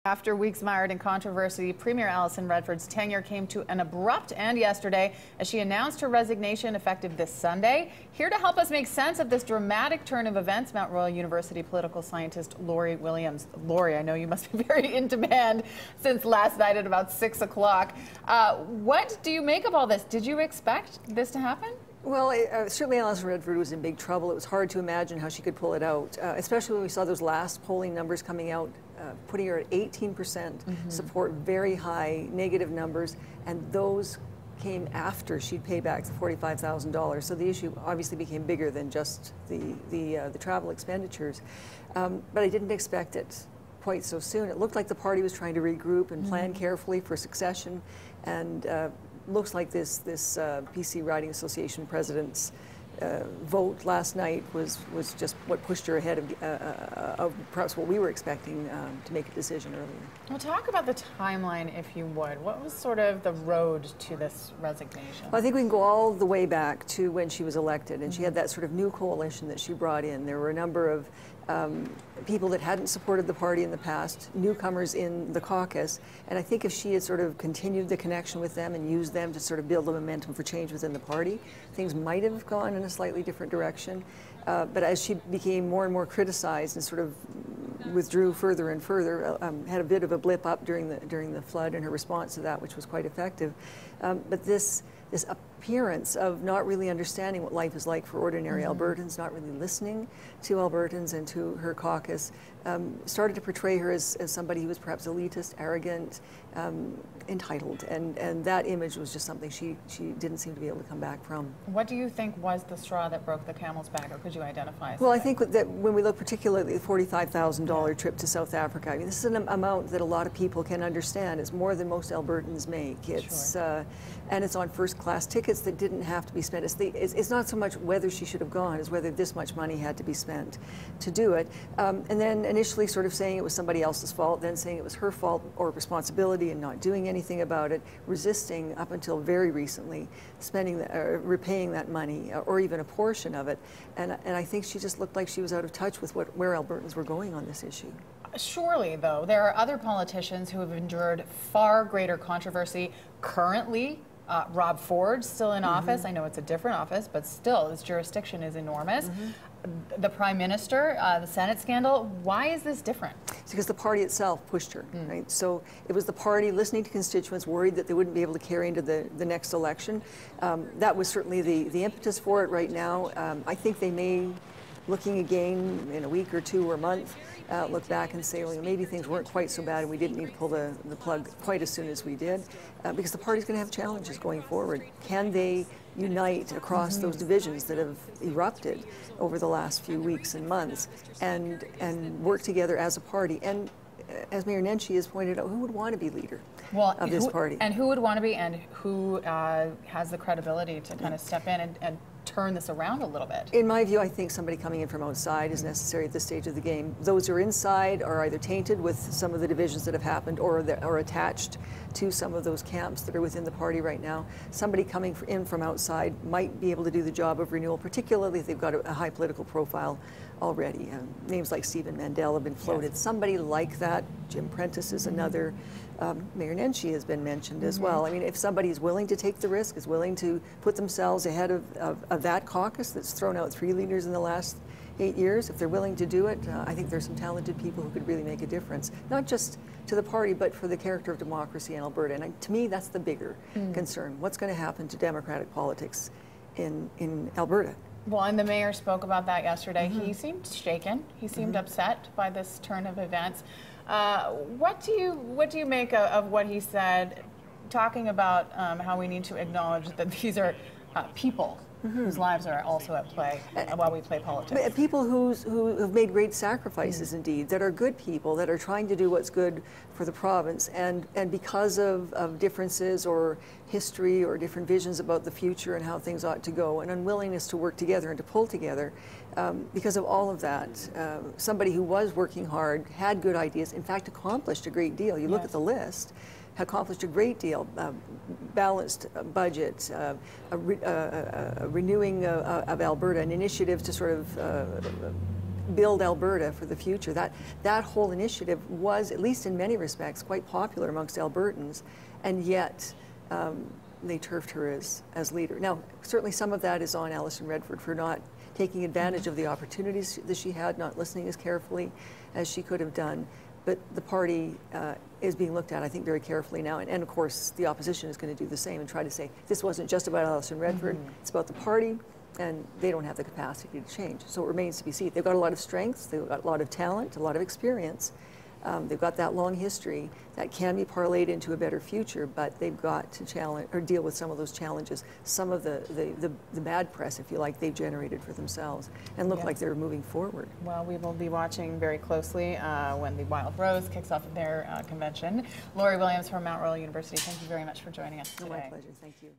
After weeks mired in controversy, Premier Alison Redford's tenure came to an abrupt end yesterday as she announced her resignation effective this Sunday. Here to help us make sense of this dramatic turn of events, Mount Royal University political scientist Lori Williiams. Lori, I know you must be very in demand since last night at about 6 o'clock. What do you make of all this? Did you expect this to happen? Well, certainly Alison Redford was in big trouble. It was hard to imagine how she could pull it out, especially when we saw those last polling numbers coming out, putting her at 18% support, very high negative numbers, and those came after she'd paid back the $45,000. So the issue obviously became bigger than just the travel expenditures. But I didn't expect it quite so soon. It looked like the party was trying to regroup and plan carefully for succession, and looks like this PC Riding Association president's vote last night was just what pushed her ahead of perhaps what we were expecting to make a decision earlier. Well, talk about the timeline, if you would. What was sort of the road to this resignation? Well, I think we can go all the way back to when she was elected, and she had that sort of new coalition that she brought in. There were a number of people that hadn't supported the party in the past, newcomers in the caucus, and I think if she had sort of continued the connection with them and used them to sort of build the momentum for change within the party, things might have gone in a slightly different direction. But as she became more and more criticized and sort of withdrew further and further, had a bit of a blip up during the flood in her response to that, which was quite effective. But this appearance of not really understanding what life is like for ordinary Albertans, not really listening to Albertans and to her caucus, started to portray her as somebody who was perhaps elitist, arrogant, entitled, and that image was just something she didn't seem to be able to come back from. What do you think was the straw that broke the camel's back, or could you identify something? Well, I think that when we look particularly at the $45,000 trip to South Africa, I mean, this is an amount that a lot of people can understand. It's more than most Albertans make. It's and it's on first-class tickets that didn't have to be spent. It's not so much whether she should have gone as whether this much money had to be spent to do it. And then initially sort of saying it was somebody else's fault, then saying it was her fault or responsibility and not doing anything about it, resisting up until very recently repaying that money or even a portion of it. And I think she just looked like she was out of touch with where Albertans were going on this issue. Surely, though, there are other politicians who have endured far greater controversy currently. Rob Ford, still in office. I know it's a different office, but still, his jurisdiction is enormous. The Prime Minister, the Senate scandal. Why is this different? It's because the party itself pushed her, right? So it was the party listening to constituents, worried that they wouldn't be able to carry into the next election. That was certainly the impetus for it right now. I think they may, looking again in a week or two or a month, look back and say, well, maybe things weren't quite so bad and we didn't need to pull the plug quite as soon as we did, because the party's going to have challenges going forward. Can they unite across those divisions that have erupted over the last few weeks and months and work together as a party? And as Mayor Nenshi has pointed out, who would want to be leader of this party? And who would want to be, and who has the credibility to kind of step in and turn this around a little bit? In my view, I think somebody coming in from outside is necessary at this stage of the game. Those who are inside are either tainted with some of the divisions that have happened or are attached to some of those camps that are within the party right now. Somebody coming in from outside might be able to do the job of renewal, particularly if they've got a high political profile already. Names like Stephen Mandel have been floated. Somebody like that. Jim Prentice is another. Mayor Nenshi has been mentioned as well. I mean, if somebody is willing to take the risk, is willing to put themselves ahead of that caucus that's thrown out 3 leaders in the last 8 years, if they're willing to do it, I think there's some talented people who could really make a difference, not just to the party, but for the character of democracy in Alberta. And to me, that's the bigger concern. What's going to happen to democratic politics in Alberta? Well, and the mayor spoke about that yesterday. He seemed shaken. He seemed upset by this turn of events. What do you make of what he said, talking about how we need to acknowledge that these are people whose lives are also at play while we play politics? People who have made great sacrifices, indeed, that are good people, that are trying to do what's good for the province, and because of differences or history or different visions about the future and how things ought to go, an unwillingness to work together and to pull together, because of all of that, somebody who was working hard, had good ideas, in fact accomplished a great deal. You look at the list, accomplished a great deal, balanced budget, a renewing of Alberta, an initiative to sort of build Alberta for the future. That whole initiative was, at least in many respects, quite popular amongst Albertans, and yet they turfed her as leader. Now, certainly some of that is on Alison Redford for not taking advantage of the opportunities that she had, not listening as carefully as she could have done. But the party is being looked at, I think, very carefully now. And of course, the opposition is going to do the same and try to say, this wasn't just about Alison Redford, it's about the party, and they don't have the capacity to change. So it remains to be seen. They've got a lot of strengths, they've got a lot of talent, a lot of experience. They've got that long history that can be parlayed into a better future, but they've got to challenge or deal with some of those challenges, some of the bad press, if you like, they've generated for themselves, and look like they're moving forward. Well, we will be watching very closely when the Wild Rose kicks off their convention. Lori Williiams from Mount Royal University, thank you very much for joining us today. My pleasure. Thank you.